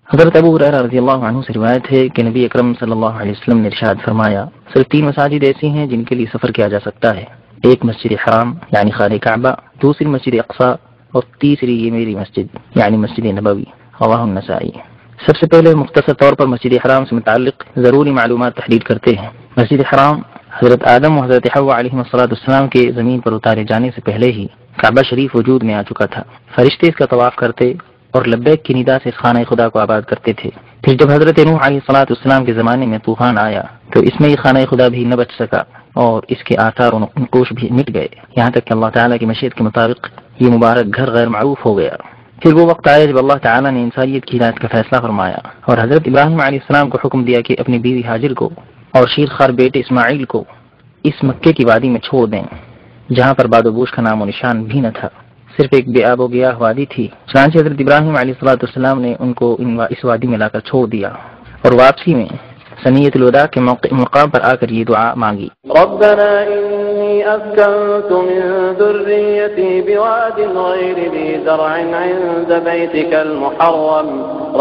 حضرت ابو ہریرہ رضی اللہ عنہ سے روایت ہے کہ نبی اکرم صلی اللہ علیہ وسلم نے ارشاد فرمایا، صرف 3 مساجد ایسی ہیں جن کے لیے سفر کیا جا سکتا ہے، ایک مسجد حرام یعنی خانہ کعبہ، دوسری مسجد اقصی، اور تیسری یہ میری مسجد یعنی مسجد نبوی، رواه النسائی۔ سب سے پہلے مختصر طور پر مسجد حرام سے متعلق ضروری معلومات تحریر کرتے ہیں۔ مسجد حرام حضرت آدم و حضرت حوا علیہ السلام کے زمین پر اتارے جانے سے پہلے ہی کعبہ شریف وجود میں آ چکا تھا۔ فرشتے اس کا طواف کرتے اور لبیک کی ندا سے خانہ خدا کو آباد کرتے تھے۔ پھر جب حضرت نوح علیہ السلام کے زمانے میں طوفان آیا تو اس میں یہ خانہ خدا بھی نہ بچ سکا اور اس کے آثار و نقوش بھی مٹ گئے، یہاں تک کہ اللہ تعالیٰ کی مشیت کے مطابق یہ مبارک گھر غیر معروف ہو گیا۔ پھر وہ وقت آیا جب اللہ تعالیٰ نے انسانیت کی ہدایت کا فیصلہ فرمایا اور حضرت ابراہیم علیہ السلام کو حکم دیا کہ اپنی بیوی ہاجر کو اور شیرخوار بیٹے اسماعیل کو اس مکے کی وادی میں چھوڑ دیں جہاں پر باد و بوش کا نام و نشان بھی نہ تھا، صرف ایک بے آب و گیاہ وادی تھی۔ چنانچہ حضرت ابراہیم علیہ السلام نے ان کو اس وادی میں لا کر چھوڑ دیا اور واپسی میں ثنیۃ الوداع کے مقام پر آ کر یہ دعا مانگی، ربنا انی اسکنت من ذریتی بواد غیر ذی زرع عند بیتک المحرم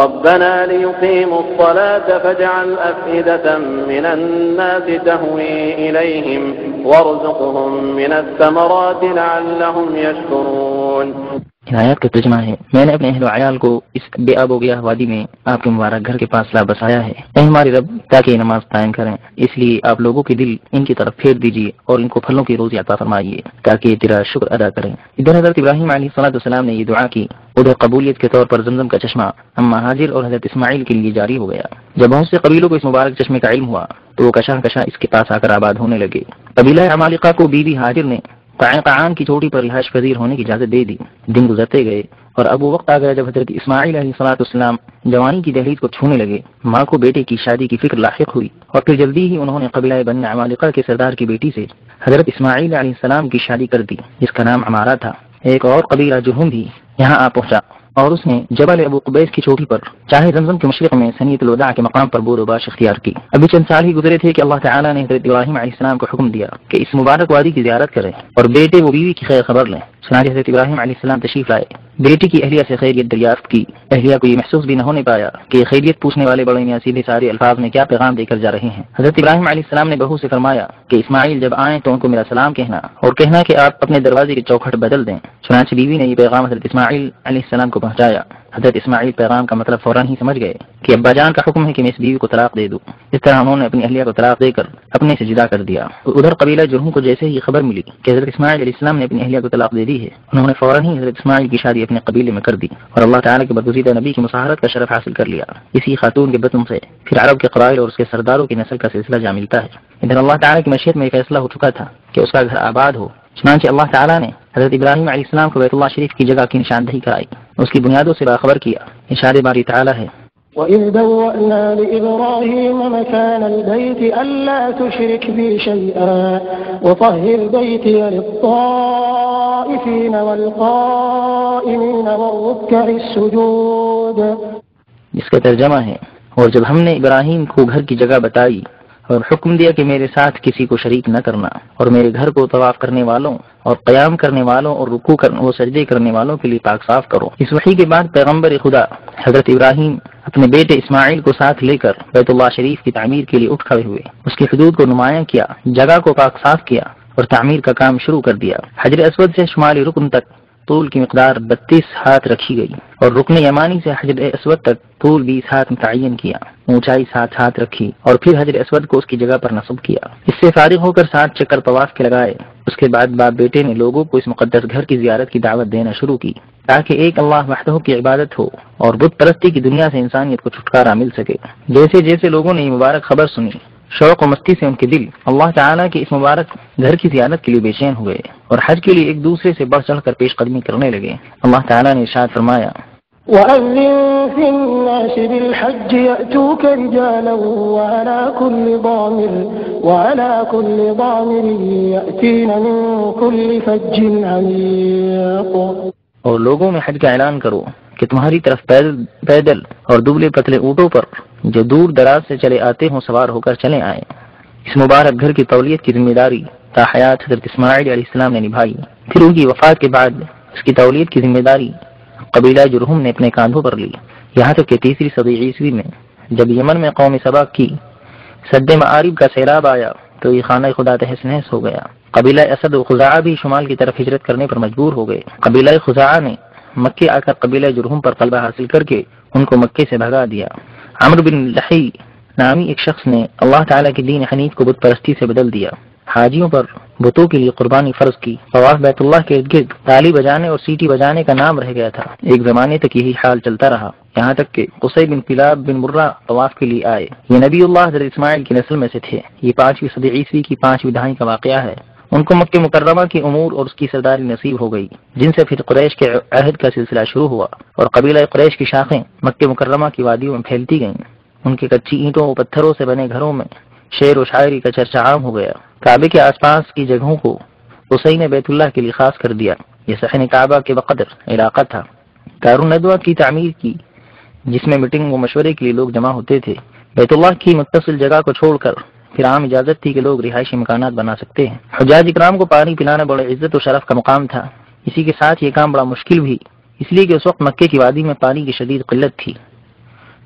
ربنا لیقیموا الصلاة فاجعل افئدة من الناس تهوی الیہم وارزقهم من الثمرات لعلهم یشکرون۔ ہدایات کا ترجمہ ہے، میں نے اپنے اہل و عیال کو اس بے آب و گیاہ وادی میں آپ کے مبارک گھر کے پاس لا بسایا ہے، اے ہمارے رب، تاکہ یہ نماز قائم کریں، اس لیے آپ لوگوں کے دل ان کی طرف پھیر دیجیے اور ان کو پھلوں کی روزی عطا فرمائیے تاکہ یہ تیرا شکر ادا کریں۔ ادھر حضرت ابراہیم علیہ السلام نے یہ دعا کی، ادھر قبولیت کے طور پر زمزم کا چشمہ اما ہاجر اور حضرت اسماعیل کے لیے جاری ہو گیا۔ جب بہت سے قبیلوں کو اس مبارک چشمے کا علم ہوا تو وہ کشاں اس کے پاس آ کر آباد ہونے لگے۔ قبیلہ عمالقہ کو بی بی ہاجر نے قعقاعان کی چوٹی پر رہائش پذیر ہونے کی اجازت دے دی۔ دن گزرتے گئے اور اب وہ وقت آ گیا جب حضرت اسماعیل علیہ السلام جوانی کی دہلیز کو چھونے لگے۔ ماں کو بیٹے کی شادی کی فکر لاحق ہوئی اور پھر جلدی ہی انہوں نے قبیلہ بنی عمالقہ کے سردار کی بیٹی سے حضرت اسماعیل علیہ السلام کی شادی کر دی جس کا نام عمارہ تھا۔ ایک اور قبیلہ جرہم بھی یہاں آ پہنچا اور اس نے جبل ابو قبیس کی چوٹی پر چاہے زمزم کے مشرق میں ثنیۃ الوداع کے مقام پر بور و باش اختیار کی۔ ابھی چند سال ہی گزرے تھے کہ اللہ تعالیٰ نے حضرت ابراہیم علیہ السلام کو حکم دیا کہ اس مبارک وادی کی زیارت کریں اور بیٹے و بیوی کی خیر خبر لیں۔ چنانچہ حضرت ابراہیم علیہ السلام تشریف لائے، بیٹی کی اہلیہ سے خیریت دریافت کی۔ اہلیہ کو یہ محسوس بھی نہ ہونے پایا کہ خیریت پوچھنے والے بڑے میاں سیدھے سارے الفاظ میں کیا پیغام دے کر جا رہے ہیں۔ حضرت ابراہیم علیہ السلام نے بہو سے فرمایا کہ اسماعیل جب آئیں تو ان کو میرا سلام کہنا اور کہنا کہ آپ اپنے دروازے کی چوکھٹ بدل دیں۔ چنانچہ بیوی نے یہ پیغام حضرت اسماعیل علیہ السلام کو پہنچایا۔ حضرت اسماعیل پیغام کا مطلب فوراً ہی سمجھ گئے کہ ابا جان کا حکم ہے کہ میں اس بیوی کو طلاق دے دوں۔ اس طرح انہوں نے اپنی اہلیہ کو طلاق دے کر اپنے سے جدا کر دیا۔ ادھر قبیلہ جرہم کو جیسے ہی خبر ملی کہ حضرت اسماعیل علیہ السلام نے اپنی اہلیہ کو طلاق دے دی ہے، انہوں نے فوراً ہی حضرت اسماعیل کی شادی اپنے قبیلے میں کر دی اور اللہ تعالیٰ کے برگزیدہ نبی کی مصاہرت کا شرف حاصل کر لیا۔ اسی خاتون کے بطن سے پھر عرب کے قبائل اور اس کے سرداروں کی نسل کا سلسلہ جا ملتا ہے۔ ادھر اللہ تعالیٰ کی مشیت میں یہ فیصلہ ہو چکا تھا کہ اس کا گھر آباد ہو، چنانچہ اللہ تعالیٰ نے حضرت ابراہیم علیہ السلام کو بیت اللہ شریف کی جگہ کی نشاندہی کرائی، اس کی بنیادوں سے باخبر کیا۔ ارشاد باری تعالیٰ ہے، وَإِذْ بَوَّأْنَا لِإِبْرَاهِيمَ مَكَانَ الْبَيْتِ أَلَّا تُشْرِكْ بِي شَيْئًا وَطَهِّرْ بَيْتِيَ لِلطَّائِفِينَ وَالْقَائِمِينَ وَالرُّكَّعِ السُّجُودِ، جس کا ترجمہ ہے، اور جب ہم نے ابراہیم کو گھر کی جگہ بتائی اور حکم دیا کہ میرے ساتھ کسی کو شریک نہ کرنا اور میرے گھر کو طواف کرنے والوں اور قیام کرنے والوں اور رکوع و سجدے کرنے والوں کے لیے پاک صاف کرو۔ اس وحی کے بعد پیغمبر خدا حضرت ابراہیم اپنے بیٹے اسماعیل کو ساتھ لے کر بیت اللہ شریف کی تعمیر کے لیے اٹھ کھڑے ہوئے، اس کی حدود کو نمایاں کیا، جگہ کو پاک صاف کیا اور تعمیر کا کام شروع کر دیا۔ حجر اسود سے شمالی رکن تک طول کی مقدار 32 ہاتھ رکھی گئی اور رکن یمانی سے حجر اسود تک طول 20 ہاتھ متعین کیا، اونچائی 7 ہاتھ رکھی اور پھر حجر اسود کو اس کی جگہ پر نصب کیا۔ اس سے فارغ ہو کر 7 چکر طواف کے لگائے۔ اس کے بعد باپ بیٹے نے لوگوں کو اس مقدس گھر کی زیارت کی دعوت دینا شروع کی تاکہ ایک اللہ وحدہ کی عبادت ہو اور بت پرستی کی دنیا سے انسانیت کو چھٹکارا مل سکے۔ جیسے جیسے لوگوں نے یہ مبارک خبر سنی، شوق و مستی سے ان کے دل اللہ تعالیٰ کے اس مبارک گھر کی زیارت کے لیے بے چین ہوئے اور حج کے لیے ایک دوسرے سے بڑھ چڑھ کر پیش قدمی کرنے لگے۔ اللہ تعالیٰ نے ارشاد فرمایا، وَأَذِّن فِي النَّاسِ بِالْحَجِّ يَأْتُوكَ رِجَالًا وَعَلَى كُلِّ ضَامِرٍ يَأْتِينَ مِن كُلِّ فَجٍّ عَمِيقٍ، اور لوگوں میں حج کا اعلان کرو کہ تمہاری طرف پیدل اور دبلے پتلے اونٹوں پر جو دور دراز سے چلے آتے ہوں سوار ہو کر چلے آئیں۔ اس مبارک گھر کی تولیت کی ذمہ داری تا حیات حضرت اسماعیل علیہ السلام نے نبھائی۔ پھر ان کی وفات کے بعد اس کی تولیت کی ذمہ داری قبیلہ جرہم نے اپنے کاندھوں پر لی۔ یہاں تک کہ 3 صدی عیسوی میں جب یمن میں قوم سبا کی سد معارب کا سیلاب آیا تو یہ خانہ خدا تہس نہس ہو گیا۔ قبیلہ اسد و خزاعہ بھی شمال کی طرف ہجرت کرنے پر مجبور ہو گئے۔ قبیلہ خزاعہ نے مکے آ کر قبیلہ جرہم پر غلبہ حاصل کر کے ان کو مکے سے بھگا دیا۔ عمرو بن لحی نامی ایک شخص نے اللہ تعالیٰ کی دین حنیف کو بت پرستی سے بدل دیا۔ حاجیوں پر بتوں کے لیے قربانی فرض کی۔ طواف بیت اللہ کے ارد گرد تالی بجانے اور سیٹی بجانے کا نام رہ گیا تھا۔ ایک زمانے تک یہی حال چلتا رہا، یہاں تک کہ قصی بن کلاب بن مرہ طواف کے لیے آئے۔ یہ نبی اللہ حضرت اسماعیل کی نسل میں سے تھے۔ یہ 5ویں صدی عیسوی کی 5ویں دہائی کا واقعہ ہے۔ ان کو مکہ مکرمہ کی امور اور اس کی سرداری نصیب ہو گئی، جن سے پھر قریش کے عہد کا سلسلہ شروع ہوا اور قبیلہ قریش کی شاخیں مکہ مکرمہ کی وادیوں میں پھیلتی گئیں۔ ان کے کچی اینٹوں اور پتھروں سے بنے گھروں میں شعر و شاعری کا چرچا عام ہو گیا۔ کعبے کے آس پاس کی جگہوں کو قصی نے بیت اللہ کے لیے خاص کر دیا۔ یہ صحن کعبہ کے بقدر علاقہ تھا۔ دارالندوہ کی تعمیر کی، جس میں میٹنگ و مشورے کے لیے لوگ جمع ہوتے تھے۔ بیت اللہ کی متصل جگہ کو چھوڑ کر پھر عام اجازت تھی کہ لوگ رہائشی مکانات بنا سکتے ہیں۔ حجاج اکرام کو پانی پلانا بڑے عزت و شرف کا مقام تھا۔ اسی کے ساتھ یہ کام بڑا مشکل بھی، اس لیے کہ اس وقت مکے کی وادی میں پانی کی شدید قلت تھی۔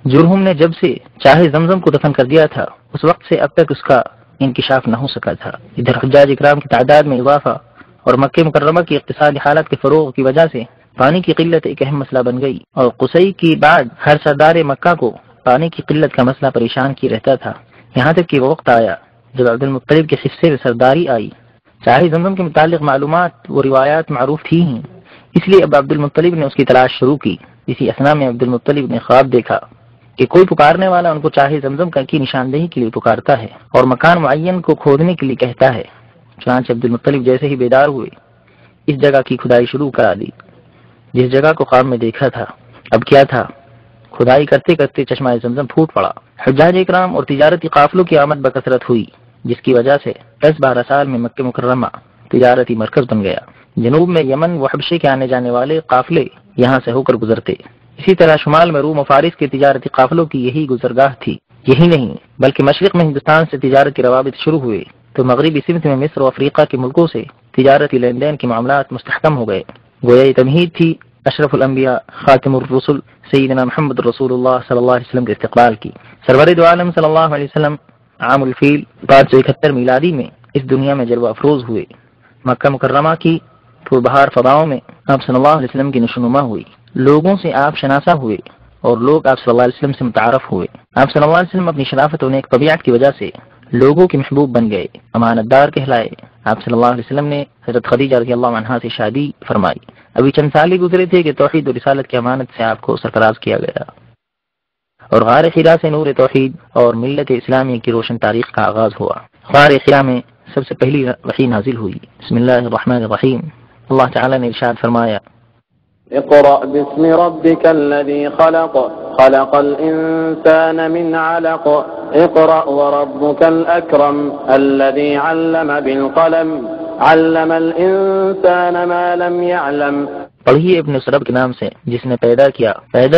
جرہم نے جب سے چاہے زمزم کو دفن کر دیا تھا، اس وقت سے اب تک اس کا انکشاف نہ ہو سکا تھا۔ ادھر حجاج اکرام کی تعداد میں اضافہ اور مکہ مکرمہ کی اقتصادی حالت کے فروغ کی وجہ سے پانی کی قلت ایک اہم مسئلہ بن گئی، اور قصی کی بعد ہر سردار مکہ کو پانی کی قلت کا مسئلہ پریشان کی رہتا تھا، یہاں تک کہ وہ وقت آیا جب عبد المطلب کے حصے میں سرداری آئی۔ چاہے زمزم کے متعلق معلومات و روایات معروف تھی ہی، اس لیے اب عبد المطلب نے اس کی تلاش شروع کی۔ اسی اثنا میں عبد المطلب نے خواب دیکھا کہ کوئی پکارنے والا ان کو چاہے زمزم کی نشاندہی کے لیے پکارتا ہے اور مکان معین کو کھودنے کے لیے کہتا ہے۔ چنانچہ عبد المطلب جیسے ہی بیدار ہوئے اس جگہ کی کھدائی شروع کرا دی جس جگہ کو خواب میں دیکھا تھا۔ اب کیا تھا، کھدائی کرتے کرتے چشمہ زمزم پھوٹ پڑا۔ حجاج اکرام اور تجارتی قافلوں کی آمد بکثرت ہوئی، جس کی وجہ سے 10-12 سال میں مکہ مکرمہ تجارتی مرکز بن گیا۔ جنوب میں یمن و حبشے کے آنے جانے والے قافلے یہاں سے ہو کر گزرتے۔ اسی طرح شمال میں روم و فارس کے تجارتی قافلوں کی یہی گزرگاہ تھی۔ یہی نہیں بلکہ مشرق میں ہندوستان سے تجارتی روابط شروع ہوئے تو مغربی سمت میں مصر و افریقہ کے ملکوں سے تجارتی لین دین کے معاملات مستحکم ہو گئے۔ گویا یہ تمہید تھی اشرف الانبیاء خاتم الرسل سیدنا محمد رسول اللہ صلی اللہ علیہ وسلم کے استقبال کی۔ سرور دو عالم صلی اللہ علیہ وسلم عام الفیل 571 میلادی میں اس دنیا میں جلوہ افروز ہوئے۔ مکہ مکرمہ کی پربہار فضاؤں میں آپ صلی اللہ علیہ وسلم کی نشوونما ہوئی، لوگوں سے آپ شناسا ہوئے اور لوگ آپ صلی اللہ علیہ وسلم سے متعارف ہوئے۔ آپ صلی اللہ علیہ وسلم اپنی شرافت و نیک طبیعت کی وجہ سے لوگوں کے محبوب بن گئے، امانت دار کہلائے۔ آپ صلی اللہ علیہ وسلم نے حضرت خدیجہ رضی اللہ عنہا سے شادی فرمائی۔ ابھی چند سال ہی گزرے تھے کہ توحید و رسالت کی امانت سے آپ کو سرفراز کیا گیا اور غار حرا سے نور توحید اور ملت اسلامی کی روشن تاریخ کا آغاز ہوا۔ غار حرا میں سب سے پہلی وحی نازل ہوئی۔ بسم اللہ الرحمن الرحیم۔ اللہ تعالی نے ارشاد فرمایا، اقرأ باسم ربك الذي خلق خلق الإنسان من علق اقرأ وربك الأكرم الذي علم بالقلم علم الإنسان ما لم يعلم۔ پڑھیے اپنے اس رب کے نام سے جس نے پیدا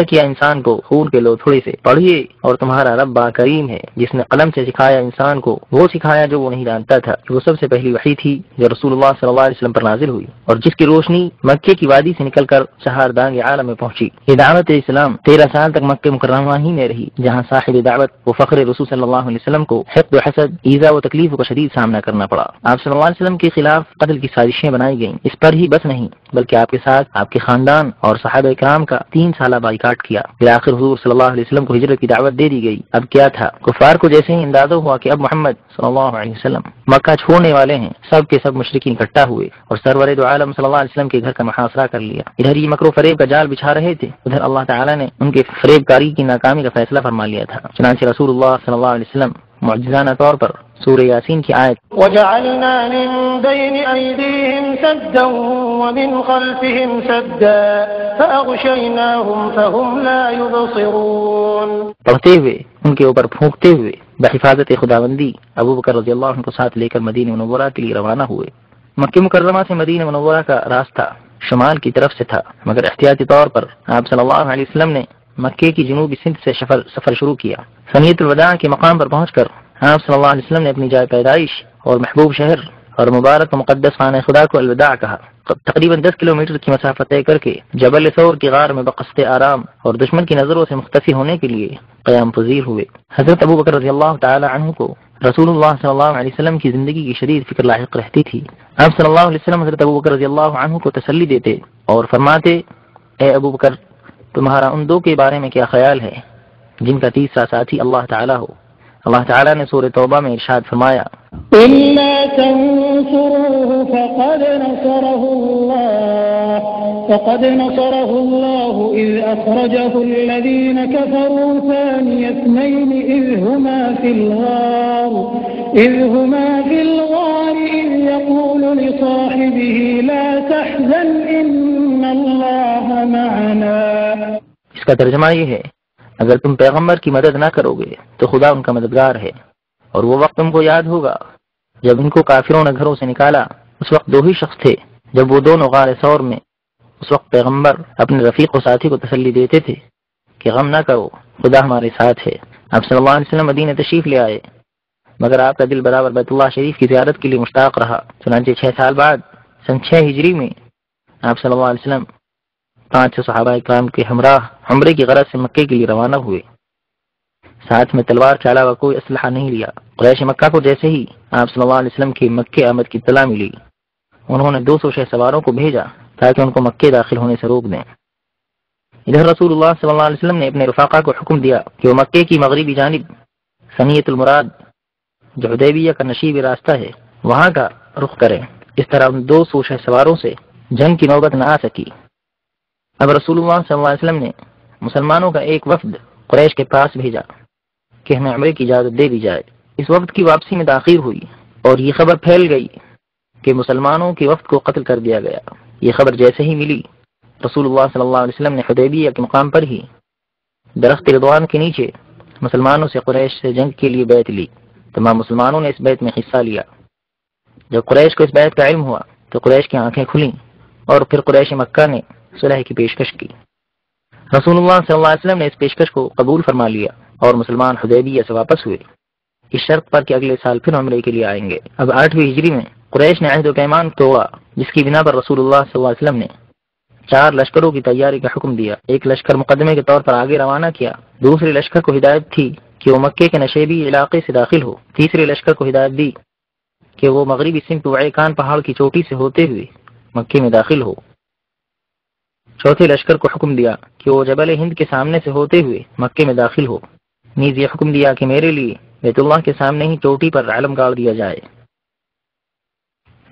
کیا انسان کو خون کے لوتھڑے سے۔ پڑھیے اور تمہارا رب با کریم ہے جس نے قلم سے سکھایا انسان کو وہ سکھایا جو وہ نہیں جانتا تھا۔ وہ سب سے پہلی وحی تھی جو رسول اللہ صلی اللہ علیہ وسلم پر نازل ہوئی اور جس کی روشنی مکے کی وادی سے نکل کر چہاردانگ عالم میں پہنچی۔ یہ دعوت اسلام 13 سال تک مکہ مکرمہ ہی میں رہی، جہاں صاحب دعوت و فخر رسول صلی اللہ علیہ وسلم کو حقد و حسد، ایذا و تکلیف کا شدید سامنا کرنا پڑا۔ آپ صلی اللہ علیہ وسلم کے خلاف قتل کی سازشیں بنائی گئیں۔ اس پر ہی بس نہیں بلکہ آپ کے ساتھ آپ کے خاندان اور صحابہ کرام کا 3 سالہ بائیکاٹ کیا۔ بالآخر حضور صلی اللہ علیہ وسلم کو ہجرت کی دعوت دے دی گئی۔ اب کیا تھا، کفار کو جیسے ہی اندازہ ہوا کہ اب محمد صلی اللہ علیہ وسلم مکہ چھوڑنے والے ہیں، سب کے سب مشرکین اکٹھا ہوئے اور سرور دو عالم صلی اللہ علیہ وسلم کے گھر کا محاصرہ کر لیا۔ ادھر یہ مکر و فریب کا جال بچھا رہے تھے، ادھر اللہ تعالی نے ان کے فریب کاری کی ناکامی کا فیصلہ فرما لیا تھا۔ چنانچہ رسول اللہ صلی اللہ علیہ وسلم معجزانہ طور پر سورہ یاسین کی آیت وَجَعَلْنَا مِن بَيْنِ أَيْدِيهِمْ سَدًّا وَمِنْ خَلْفِهِمْ سَدًّا فَأَغْشَيْنَاهُمْ فَهُمْ لَا يُبْصِرُونَ۔ پڑھتے ہوئے ان کے اوپر پھونکتے ہوئے بحفاظت خداوندی ابو بکر رضی اللہ عنہ کو ساتھ لے کر مدینہ منورہ کے لیے روانہ ہوئے۔ مکہ مکرمہ سے مدینہ منورہ کا راستہ شمال کی طرف سے تھا، مگر احتیاطی طور پر آپ صلی اللہ علیہ وسلم نے مکے کی جنوبی سمت سے سفر شروع کیا۔ ثنیۃ الوداع کے مقام پر پہنچ کر آپ صلی اللہ علیہ وسلم نے اپنی جائے پیدائش اور محبوب شہر اور مبارک و مقدس خانہ خدا کو الوداع کہا۔ تقریباً 10 کلومیٹر کی مسافت طے کر کے جبل ثور کی غار میں بقصد آرام اور دشمن کی نظروں سے مختفی ہونے کے لیے قیام پذیر ہوئے۔ حضرت ابو بکر رضی اللہ تعالی عنہ کو رسول اللہ صلی اللہ علیہ وسلم کی زندگی کی شدید فکر لاحق رہتی تھی۔ آپ صلی اللہ علیہ وسلم حضرت ابو بکر رضی اللہ عنہ کو تسلی دیتے اور فرماتے، اے ابو بکر، تمہارا ان دو کے بارے میں کیا خیال ہے جن کا تیسرا ساتھی اللہ تعالیٰ ہو؟ اللہ تعالیٰ نے سورہ توبہ میں ارشاد فرمایا، إلا تنصروه فقد نصره الله إذ أخرجه الذين كفروا ثاني اثنين إذ هما في الغار إذ يقول لصاحبه لا تحزن إن الله معنا۔ اس کا ترجمہ یہ ہے، اگر تم پیغمبر کی مدد نہ کرو گے تو خدا ان کا مددگار ہے، اور وہ وقت تم کو یاد ہوگا جب ان کو کافروں نے گھروں سے نکالا۔ اس وقت 2 ہی شخص تھے جب وہ دونوں غار ثور میں۔ اس وقت پیغمبر اپنے رفیق و ساتھی کو تسلی دیتے تھے کہ غم نہ کرو، خدا ہمارے ساتھ ہے۔ آپ صلی اللہ علیہ وسلم مدینہ تشریف لے آئے، مگر آپ کا دل برابر بیت اللہ شریف کی زیارت کے لیے مشتاق رہا۔ چنانچہ 6 سال بعد سن 6 ہجری میں آپ صلی اللہ علیہ وسلم 5 صحابہ کرام کے ہمراہ عمرے کی غرض سے مکے کے لیے روانہ ہوئے۔ ساتھ میں تلوار کے علاوہ کوئی اسلحہ نہیں لیا۔ قریش مکہ کو جیسے ہی آپ صلی اللہ علیہ وسلم کی مکے آمد کی اطلاع ملی، انہوں نے 200 شہ سواروں کو بھیجا تاکہ ان کو مکے داخل ہونے سے روک دیں۔ ادھر رسول اللہ صلی اللہ علیہ وسلم نے اپنے رفاقہ کو حکم دیا کہ وہ مکے کی مغربی جانب ثنیۃ المراد، جو حدیبیہ کا نشیبی راستہ ہے، وہاں کا رخ کریں۔ اس طرح ان 200 شہ سواروں سے جنگ کی نوبت نہ آ سکی۔ اب رسول اللہ صلی اللہ علیہ وسلم نے مسلمانوں کا ایک وفد قریش کے پاس بھیجا کہ ہمیں عمرے کی اجازت دے دی جائے۔ اس وفد کی واپسی میں تاخیر ہوئی اور یہ خبر پھیل گئی کہ مسلمانوں کے وفد کو قتل کر دیا گیا۔ یہ خبر جیسے ہی ملی، رسول اللہ صلی اللہ علیہ وسلم نے حدیبیہ کے مقام پر ہی درخت رضوان کے نیچے مسلمانوں سے قریش سے جنگ کے لیے بیعت لی۔ تمام مسلمانوں نے اس بیعت میں حصہ لیا۔ جب قریش کو اس بیعت کا علم ہوا تو قریش کی آنکھیں کھلیں اور پھر قریش مکہ نے صلح کی پیشکش کی۔ رسول اللہ صلی اللہ علیہ وسلم نے اس پیشکش کو قبول فرما لیا اور مسلمان حدیبیہ سے واپس ہوئے، اس شرط پر کہ اگلے سال پھر عمرے کے لیے آئیں گے۔ اب 8ویں ہجری میں قریش نے عہد و پیمان توڑا، جس کی بنا پر رسول اللہ صلی اللہ علیہ وسلم نے 4 لشکروں کی تیاری کا حکم دیا۔ ایک لشکر مقدمے کے طور پر آگے روانہ کیا، دوسرے لشکر کو ہدایت تھی کہ وہ مکے کے نشیبی علاقے سے داخل ہو، تیسرے لشکر کو ہدایت دی کہ وہ مغربی سمت وعیکان پہاڑ کی چوٹی سے ہوتے ہوئے مکے میں داخل ہو، چوتھے لشکر کو حکم دیا کہ وہ جبل ہند کے سامنے سے ہوتے ہوئے مکے میں داخل ہو، نیز یہ حکم دیا کہ میرے لیے بیت اللہ کے سامنے ہی چوٹی پر علم گاڑ دیا جائے۔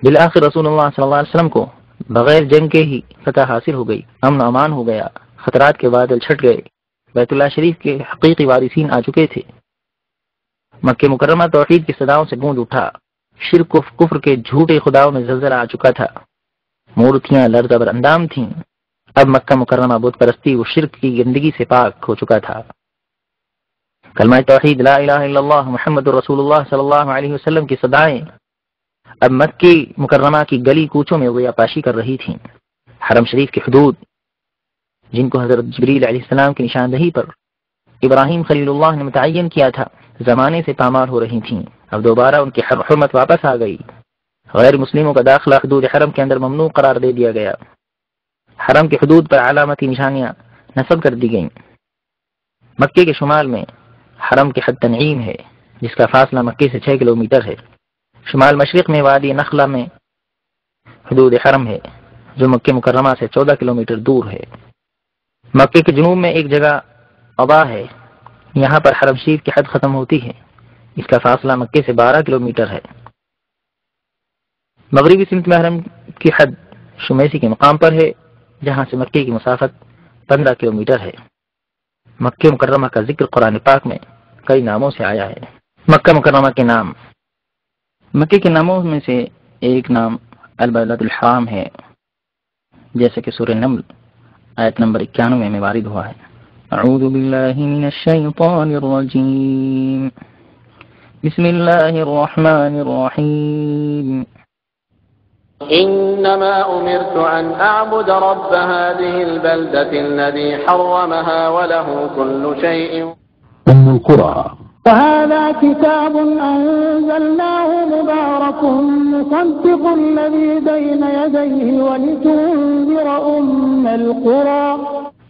بالآخر رسول اللہ صلی اللہ علیہ وسلم کو بغیر جنگ کے ہی فتح حاصل ہو گئی، امن و امان ہو گیا، خطرات کے بادل چھٹ گئے، بیت اللہ شریف کے حقیقی وارثین آ چکے تھے۔ مکہ مکرمہ توحید کی صداؤں سے گونج اٹھا، شرک و کفر کے جھوٹے خداؤں میں زلزلہ آ چکا تھا، مورتیاں لرزبر اندام تھیں۔ اب مکہ مکرمہ بت پرستی و شرک کی گندگی سے پاک ہو چکا تھا۔ کلمہ توحید لا الہ الا اللہ محمد رسول اللہ صلی اللہ علیہ وسلم کی صدائیں اب مکہ مکرمہ کی گلی کوچوں میں ضیا پاشی کر رہی تھیں۔ حرم شریف کی حدود، جن کو حضرت جبریل علیہ السلام کی نشاندہی پر ابراہیم خلیل اللہ نے متعین کیا تھا، زمانے سے پامال ہو رہی تھیں، اب دوبارہ ان کی حرمت واپس آ گئی۔ غیر مسلموں کا داخلہ حدود حرم کے اندر ممنوع قرار دے دیا گیا۔ حرم کی حدود پر علامتی نشانیاں نصب کر دی گئیں۔ مکے کے شمال میں حرم کے حد تنعیم ہے، جس کا فاصلہ مکے سے 6 کلومیٹر ہے۔ شمال مشرق میں وادی نخلہ میں حدود حرم ہے، جو مکہ مکرمہ سے 14 کلومیٹر دور ہے۔ مکے کے جنوب میں ایک جگہ قبا ہے، یہاں پر حرم شریف کی حد ختم ہوتی ہے، اس کا فاصلہ مکے سے 12 کلومیٹر ہے۔ مغربی سمت میں حرم کی حد شمیسی کے مقام پر ہے، جہاں سے مکے کی مسافت 15 کلومیٹر ہے۔ مکہ مکرمہ کا ذکر قرآن پاک میں کئی ناموں سے آیا ہے۔ مکہ مکرمہ کے نام، مکے کے ناموں میں سے ایک نام البلد الحرام ہے، جیسے کہ سورہ نمل آیت نمبر 91 میں وارد ہوا ہے۔ اعوذ باللہ من الشیطان الرجیم، بسم اللہ الرحمن الرحیم۔ إنما أمرت أن أعبد رب هذه البلدة الذي حرمها وله كل شيء۔ أم القرى وهذا كتاب أنزلناه مبارك مصدق الذي بين يديه ولتنذر أم القرى.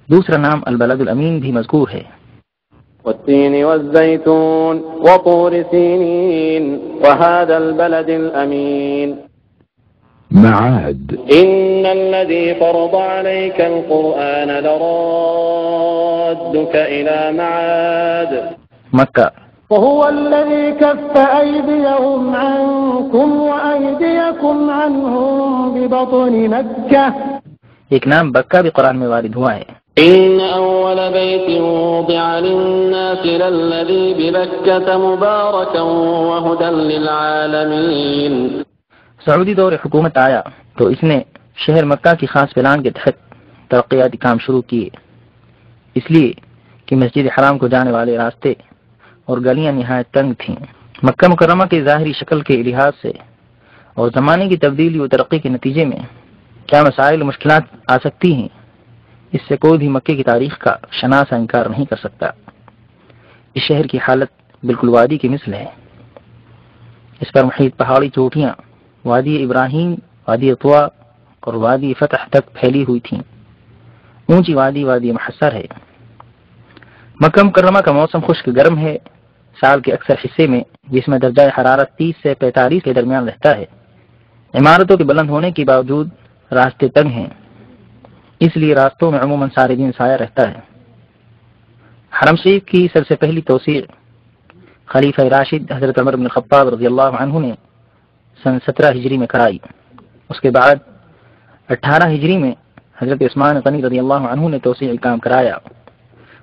دوسرا نام البلد الامین بھی مذکور ہے. والتين والزيتون وطور سينين وهذا البلد الأمين. معاد. إن الذي فرض عليك القرآن لرادك إلى معاد. مکہ. وهو الذي كف أيديهم عنكم وأيديكم عنهم ببطن مكة. ایک نام بکہ بھی قرآن میں وارد ہوا ہے. إن أول بيت وضع للناس للذي ببكة مباركا وهدى للعالمين. سعودی دور حکومت آیا تو اس نے شہر مکہ کی خاص پلان کے تحت ترقیاتی کام شروع کیے، اس لیے کہ مسجد حرام کو جانے والے راستے اور گلیاں نہایت تنگ تھیں. مکہ مکرمہ کی ظاہری شکل کے لحاظ سے اور زمانے کی تبدیلی و ترقی کے نتیجے میں کیا مسائل و مشکلات آ سکتی ہیں، اس سے کوئی بھی مکے کی تاریخ کا شناسا انکار نہیں کر سکتا. اس شہر کی حالت بالکل وادی کی مثل ہے. اس پر محیط پہاڑی چوٹیاں وادی ابراہیم، وادی طوا اور وادی فتح تک پھیلی ہوئی تھیں. اونچی وادی وادی محصر ہے. مکہ مکرمہ کا موسم خشک گرم ہے سال کے اکثر حصے میں، جس میں درجہ حرارت 30 سے 45 کے درمیان رہتا ہے. عمارتوں کے بلند ہونے کے باوجود راستے تنگ ہیں، اس لیے راستوں میں عموماً سارے دن سایہ رہتا ہے. حرم شریف کی سب سے پہلی توسیع خلیفہ راشد حضرت عمر بن الخطاب رضی اللہ عنہ نے سن 17 ہجری میں کرائی. اس کے بعد 18 ہجری میں حضرت عثمان غنی رضی اللہ عنہ نے توسیع کام کرایا.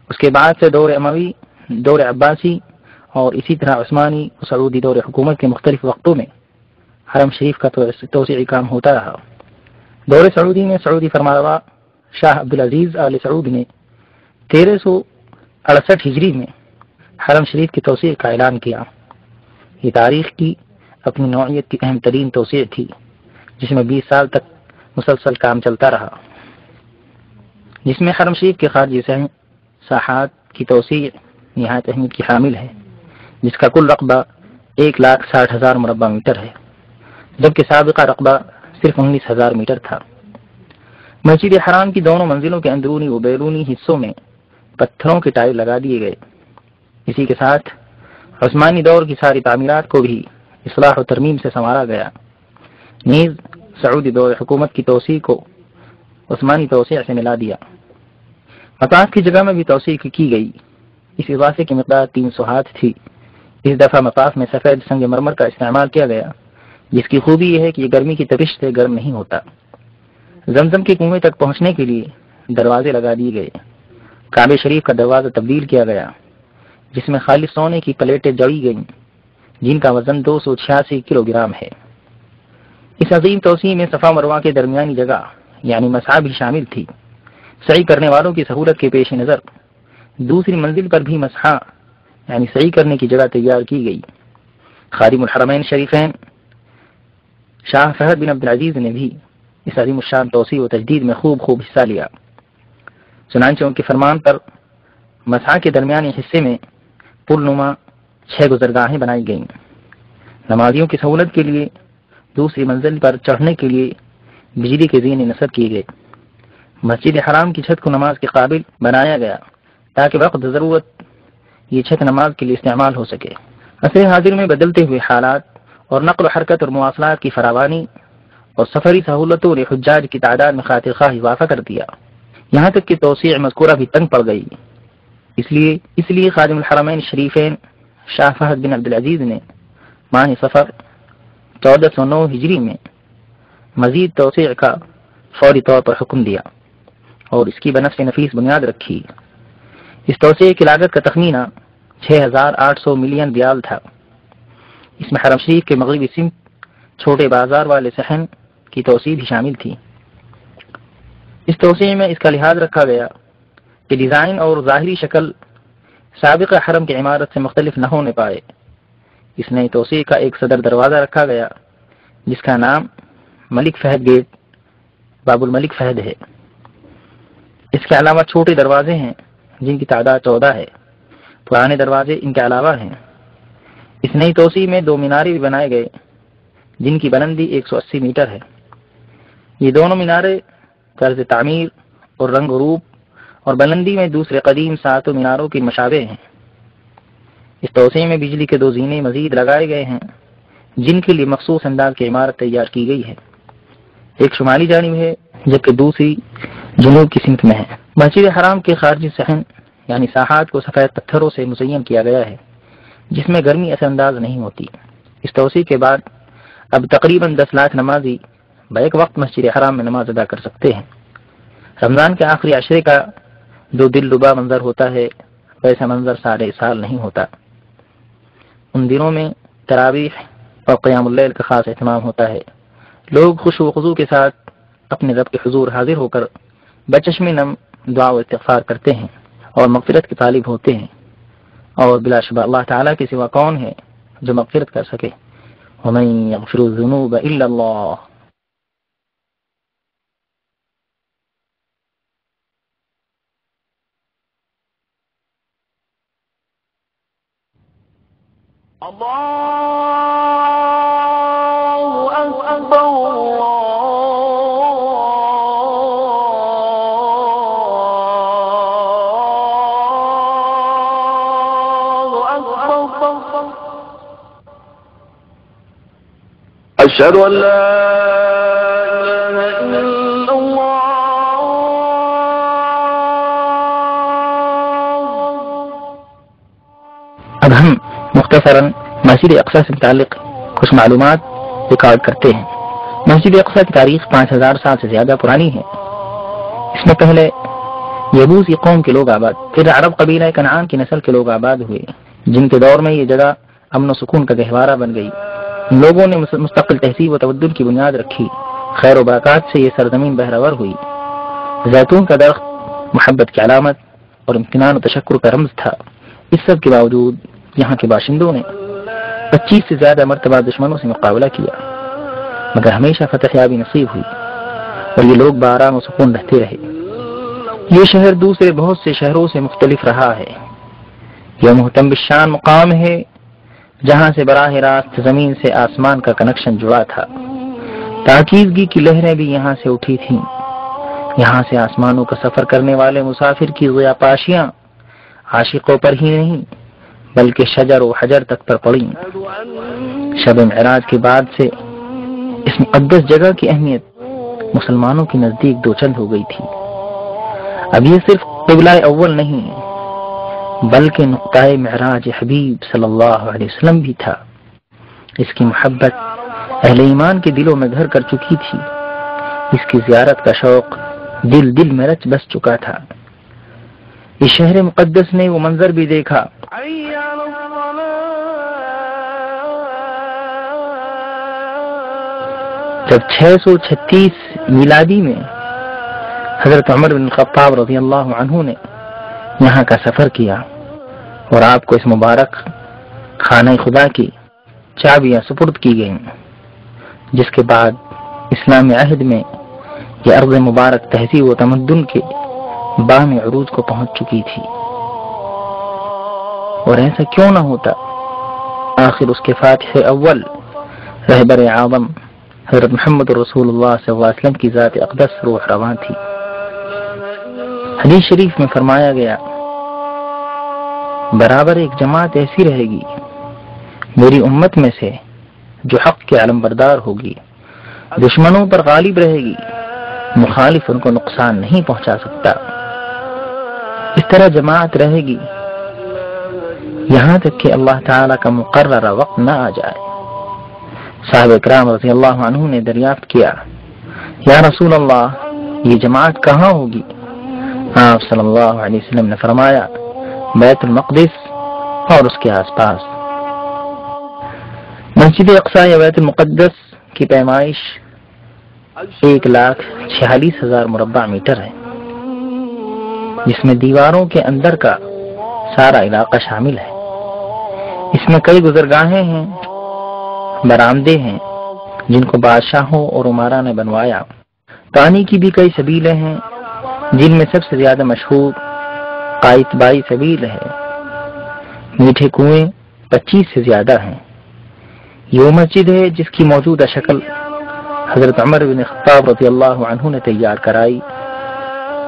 اس کے بعد سے دور اموی، دور عباسی اور اسی طرح عثمانی و سعودی دور حکومت کے مختلف وقتوں میں حرم شریف کا توسیعی کام ہوتا رہا. دور سعودی میں سعودی فرمانروا شاہ عبدالعزیز آل سعود نے 1368 ہجری میں حرم شریف کی توسیع کا اعلان کیا. یہ تاریخ کی اپنی نوعیت کی اہم ترین توسیع تھی، جس میں 20 سال تک مسلسل کام چلتا رہا، جس میں حرم شریف کے خارجی ساحات کی توسیع نہایت اہمیت کی حامل ہے، جس کا کل رقبہ 1,60,000 مربع میٹر ہے، جبکہ سابقہ رقبہ صرف 19,000 میٹر تھا. مسجد حرام کی دونوں منزلوں کے اندرونی و بیرونی حصوں میں پتھروں کے ٹائل لگا دیے گئے. اسی کے ساتھ عثمانی دور کی ساری تعمیرات کو بھی اصلاح و ترمیم سے سنوارا گیا. نیز سعودی دور حکومت کی توسیع کو عثمانی توسیع سے ملا دیا. مطاف کی جگہ میں بھی توسیع کی گئی. اس اضافے کی مقدار 300 ہاتھ تھی. اس دفعہ مطاف میں سفید سنگ مرمر کا استعمال کیا گیا، جس کی خوبی یہ ہے کہ یہ گرمی کی تپش سے گرم نہیں ہوتا. زمزم کے کنویں تک پہنچنے کے لیے دروازے لگا دیے گئے. کعبہ شریف کا دروازہ تبدیل کیا گیا، جس میں خالص سونے کی پلیٹیں جڑی گئیں، جن کا وزن 286 کلو گرام ہے. اس عظیم توسیع میں صفا مروہ کے درمیانی جگہ یعنی مسعی بھی شامل تھی. سعی کرنے والوں کی سہولت کے پیش نظر دوسری منزل پر بھی مسعی یعنی سعی کرنے کی جگہ تیار کی گئی. خادم الحرمین شریفین شاہ فہد بن عبدالعزیز نے بھی اس عظیم الشان توسیع و تجدید میں خوب حصہ لیا. چنانچہ ان کے فرمان پر مسعی کے درمیانی حصے میں پل نما 6 گزرگاہیں بنائی گئیں. نمازیوں کی سہولت کے لیے دوسری منزل پر چڑھنے کے لیے بجلی کے زینے نصب کیے گئے. مسجد حرام کی چھت کو نماز کے قابل بنایا گیا تاکہ وقت ضرورت یہ چھت نماز کے لیے استعمال ہو سکے. عصر حاضر میں بدلتے ہوئے حالات اور نقل و حرکت اور مواصلات کی فراوانی اور سفری سہولتوں نے حجاج کی تعداد میں خاطر خواہ اضافہ کر دیا، یہاں تک کہ توسیع مذکورہ بھی تنگ پڑ گئی. اس لیے خادم الحرمین شریفین شاہ فہد بن عبدالعزیز نے ماہ صفر 1409 ہجری میں مزید توسیع کا فوری طور پر حکم دیا اور اس کی بنفس نفیس بنیاد رکھی. اس توسیع کی لاگت کا تخمینہ 6,800 ملین ریال تھا. اس میں حرم شریف کے مغربی سمت چھوٹے بازار والے صحن کی توسیع بھی شامل تھی. اس توسیع میں اس کا لحاظ رکھا گیا کہ ڈیزائن اور ظاہری شکل سابق حرم کی عمارت سے مختلف نہ ہونے پائے. اس نئی توسیع کا ایک صدر دروازہ رکھا گیا جس کا نام ملک فہد گیٹ باب الملک فہد ہے. اس کے علاوہ چھوٹے دروازے ہیں جن کی تعداد 14 ہے. پرانے دروازے ان کے علاوہ ہیں۔ اس نئی توسیع میں 2 مینارے بھی بنائے گئے جن کی بلندی 180 میٹر ہے۔ یہ دونوں مینارے طرز تعمیر اور رنگ و روپ اور بلندی میں دوسرے قدیم 7 میناروں کی مشابہ ہیں۔ اس توسیع میں بجلی کے 2 زینے مزید لگائے گئے ہیں جن کے لیے مخصوص انداز کی عمارت تیار کی گئی ہے۔ ایک شمالی جانب ہے جبکہ دوسری جنوب کی سمت میں ہے۔ مسجد حرام کے خارجی صحن یعنی ساحات کو سفید پتھروں سے مزین کیا گیا ہے جس میں گرمی اثر انداز نہیں ہوتی۔ اس توسیع کے بعد اب تقریباً 10 لاکھ نمازی بیک وقت مسجد حرام میں نماز ادا کر سکتے ہیں۔ رمضان کے آخری عشرے کا جو دل لبا منظر ہوتا ہے ویسا منظر سارے سال نہیں ہوتا۔ ان دنوں میں تراویح اور قیام اللیل کا خاص اہتمام ہوتا ہے۔ لوگ خشوع و خضوع کے ساتھ اپنے رب کے حضور حاضر ہو کر بچشم نم دعا و استغفار کرتے ہیں اور مغفرت کے طالب ہوتے ہیں، اور بلا شبہ اللہ تعالیٰ کے سوا کون ہے جو مغفرت کر سکے؟ وَمَن يَغْفِرُ الذُّنُوبَ إِلَّا اللَّهُ۔ أشهد أن لا إله إلا الله۔ اب ہم مختصراً مسجد اقصی سے متعلق کچھ معلومات ریکارڈ کرتے ہیں۔ مسجد اقصی کی تاریخ 5000 سال سے زیادہ پرانی ہے۔ اس میں پہلے یبوسی قوم کے لوگ آباد، پھر عرب قبیلہ کنعان کی نسل کے لوگ آباد ہوئے جن کے دور میں یہ جگہ امن و سکون کا گہوارہ بن گئی۔ ان لوگوں نے مستقل تہذیب و تمدن کی بنیاد رکھی۔ خیر و برکات سے یہ سرزمین بہرور ہوئی۔ زیتون کا درخت محبت کی علامت اور امتنان و تشکر کا رمز تھا۔ اس سب کے باوجود یہاں کے باشندوں نے 25 سے زیادہ مرتبہ دشمنوں سے مقابلہ کیا مگر ہمیشہ فتح یابی نصیب ہوئی اور یہ لوگ بآرام و سکون رہتے رہے۔ یہ شہر دوسرے بہت سے شہروں سے مختلف رہا ہے۔ یہ محتم بالشان مقام ہے جہاں سے براہ راست زمین سے آسمان کا کنکشن جڑا تھا۔ پاکیزگی کی لہریں بھی یہاں سے اٹھی تھیں۔ یہاں سے آسمانوں کا سفر کرنے والے مسافر کی ضیاء پاشیاں عاشقوں پر ہی نہیں بلکہ شجر و حجر تک پر پڑیں۔ شب معراج کے بعد سے اس مقدس جگہ کی اہمیت مسلمانوں کے نزدیک دوچند ہو گئی تھی۔ اب یہ صرف قبلہ اول نہیں بلکہ نقطۂ معراج حبیب صلی اللہ علیہ وسلم بھی تھا۔ اس کی محبت اہل ایمان کے دلوں میں گھر کر چکی تھی۔ اس کی زیارت کا شوق دل میں رچ بس چکا تھا۔ اس شہر مقدس نے وہ منظر بھی دیکھا جب 636 میلادی میں حضرت عمر بن الخطاب رضی اللہ عنہ نے یہاں کا سفر کیا اور آپ کو اس مبارک خانہ خدا کی چابیاں سپرد کی گئیں، جس کے بعد اسلامی عہد میں یہ ارض مبارک تہذیب و تمدن کے بام عروج کو پہنچ چکی تھی۔ اور ایسا کیوں نہ ہوتا، آخر اس کے فاتح اول رہبر اعظم حضرت محمد رسول اللہ صلی اللہ علیہ وسلم کی ذات اقدس روح رواں تھی۔ حدیث شریف میں فرمایا گیا، برابر ایک جماعت ایسی رہے گی میری امت میں سے جو حق کے علم بردار ہوگی، دشمنوں پر غالب رہے گی، مخالف ان کو نقصان نہیں پہنچا سکتا۔ اس طرح جماعت رہے گی یہاں تک کہ اللہ تعالیٰ کا مقررہ وقت نہ آ جائے۔ صحابہ اکرام رضی اللہ عنہ نے دریافت کیا، یا رسول اللہ یہ جماعت کہاں ہوگی؟ آپ صلی اللہ علیہ وسلم نے فرمایا، بیت المقدس اور اس کے آس پاس۔ مسجد اقصی یا بیت المقدس کی پیمائش 1,46,000 مربع میٹر ہے، جس میں دیواروں کے اندر کا سارا علاقہ شامل ہے۔ اس میں کئی گزرگاہیں ہیں، برآمدے ہیں جن کو بادشاہوں اور عمرا نے بنوایا۔ پانی کی بھی کئی سبیلیں ہیں جن میں سب سے زیادہ مشہور قائتبائی سبیل ہے۔ میٹھے کنویں 25 سے زیادہ ہیں۔ یہ وہ مسجد ہے جس کی موجودہ شکل حضرت عمر بن خطاب رضی اللہ عنہ نے تیار کرائی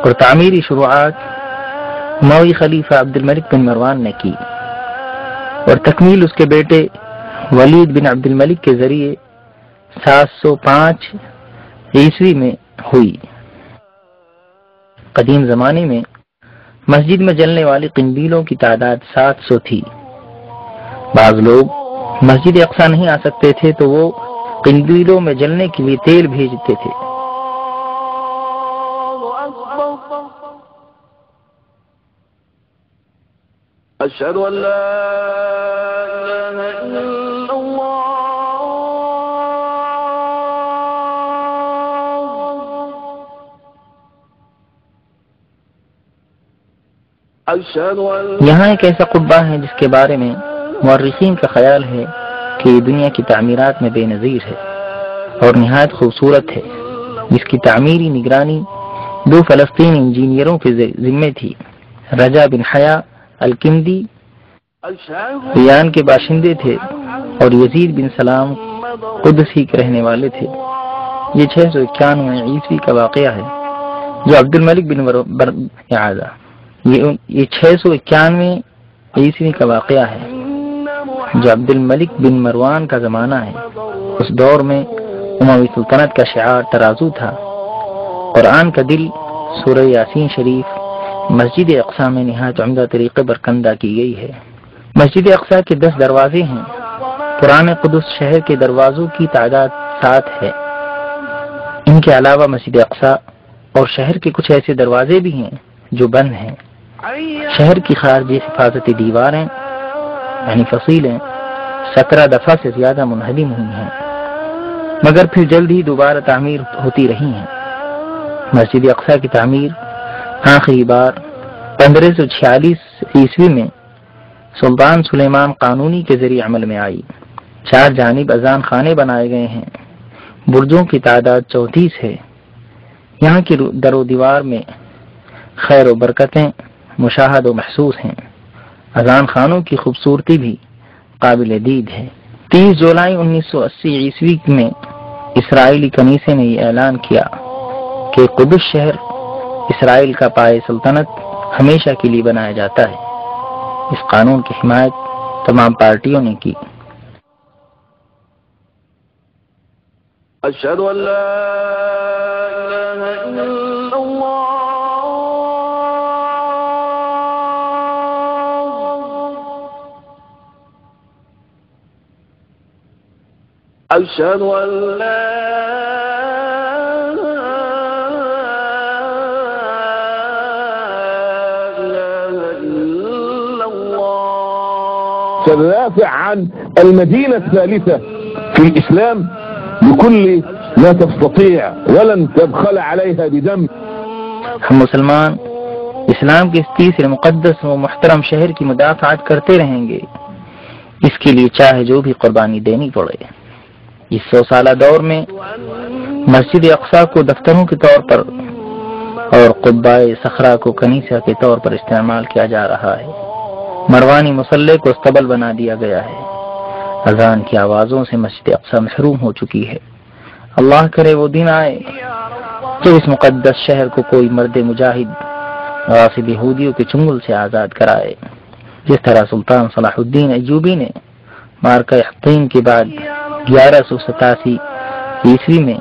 اور تعمیری شروعات اموی خلیفہ عبد الملک بن مروان نے کی اور تکمیل اس کے بیٹے ولید بن عبد الملک کے ذریعے 705 عیسوی میں ہوئی۔ قدیم زمانے میں مسجد میں جلنے والی قندیلوں کی تعداد 700 تھی۔ بعض لوگ مسجد اقصی نہیں آ سکتے تھے تو وہ قندیلوں میں جلنے کے لیے تیل بھیجتے تھے۔ أشهد أن لا إله إلا الله أشهد أن یہاں ایک ایسا قبہ ہے جس کے بارے میں مورخین کا خیال ہے کہ یہ دنیا کی تعمیرات میں بے نظیر ہے اور نہایت خوبصورت ہے، جس کی تعمیری نگرانی 2 فلسطینی انجینئروں کے ذمے تھی۔ رجا بن حیا الکندی ریان کے باشندے تھے اور یزید بن سلام قدسی کے رہنے والے تھے۔ یہ 691 عیسوی کا واقعہ ہے جو عبد الملک بن یہ 691 عیسوی کا واقعہ ہے جو عبد الملک بن مروان کا زمانہ ہے۔ اس دور میں اموی سلطنت کا شعار ترازو تھا۔ قرآن کا دل سورہ یاسین شریف مسجد اقصی میں نہایت عمدہ طریقے پر کندہ کی گئی ہے۔ مسجد اقصی کے 10 دروازے ہیں۔ پرانے قدس شہر کے دروازوں کی تعداد 7 ہے۔ ان کے علاوہ مسجد اقصی اور شہر کے کچھ ایسے دروازے بھی ہیں جو بند ہیں۔ شہر کی خارجی حفاظتی دیواریں یعنی فصیلیں 17 دفعہ سے زیادہ منہدم ہوئی ہیں، مگر پھر جلد ہی دوبارہ تعمیر ہوتی رہی ہیں۔ مسجد اقصی کی تعمیر آخری بار 1546 عیسوی میں سلطان سلیمان قانونی کے ذریعے عمل میں آئی۔ 4 جانب اذان خانے بنائے گئے ہیں۔ برجوں کی تعداد 34 ہے۔ یہاں کی در و دیوار میں خیر و برکتیں مشاہد و محسوس ہیں۔ اذان خانوں کی خوبصورتی بھی قابل دید ہے۔ 30 جولائی 1980 عیسوی میں اسرائیلی کنیسے نے یہ اعلان کیا کہ قدس شہر اسرائیل کا پائے سلطنت ہمیشہ کے لیے بنایا جاتا ہے۔ اس قانون کی حمایت تمام پارٹیوں نے کی۔ أشهد أن لا إله إلا الله أشهد أن لا تدافع عن المدينة الثالثة في الإسلام بكل ما تستطيع ولن تبخل عليها بدم۔ ہم مسلمان اسلام کے اس تیسرے مقدس و محترم شہر کی مدافعت کرتے رہیں گے، اس کے لیے چاہے جو بھی قربانی دینی پڑے۔ اس 100 سالہ دور میں مسجد اقصی کو دفتروں کے طور پر اور قبہ صخرہ کو کنیسہ کے طور پر استعمال کیا جا رہا ہے۔ مروانی مصلی کو استبل بنا دیا گیا ہے۔ اذان کی آوازوں سے مسجد اقصی محروم ہو چکی ہے۔ اللہ کرے وہ دن آئے جب اس مقدس شہر کو کوئی مرد مجاہد غاصب یہودیوں کے چنگل سے آزاد کرائے، جس طرح سلطان صلاح الدین ایوبی نے مارکہ حطین کے بعد 1187 عیسوی میں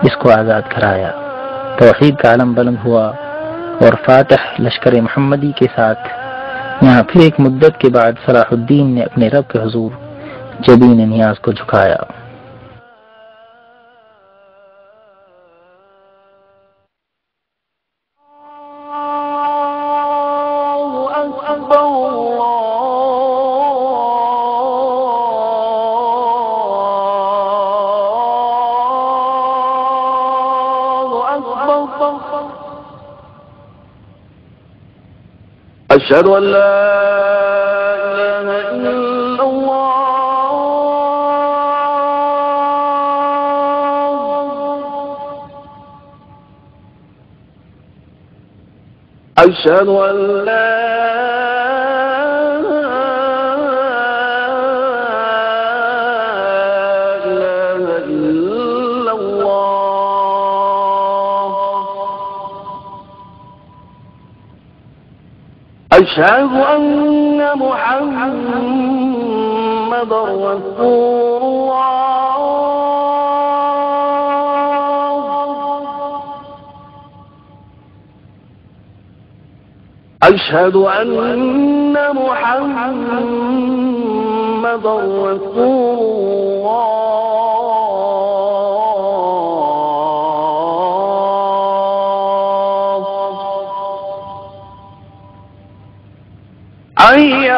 اس کو آزاد کرایا۔ توحید کا علم بلند ہوا اور فاتح لشکر محمدی کے ساتھ یہاں پھر ایک مدت کے بعد صلاح الدین نے اپنے رب کے حضور جبین نیاز کو جھکایا۔ أشهد أن لا إله إلا الله أشهد أن لا أشهد أن محمدا رسول الله. أشهد أن محمدا رسول الله. حي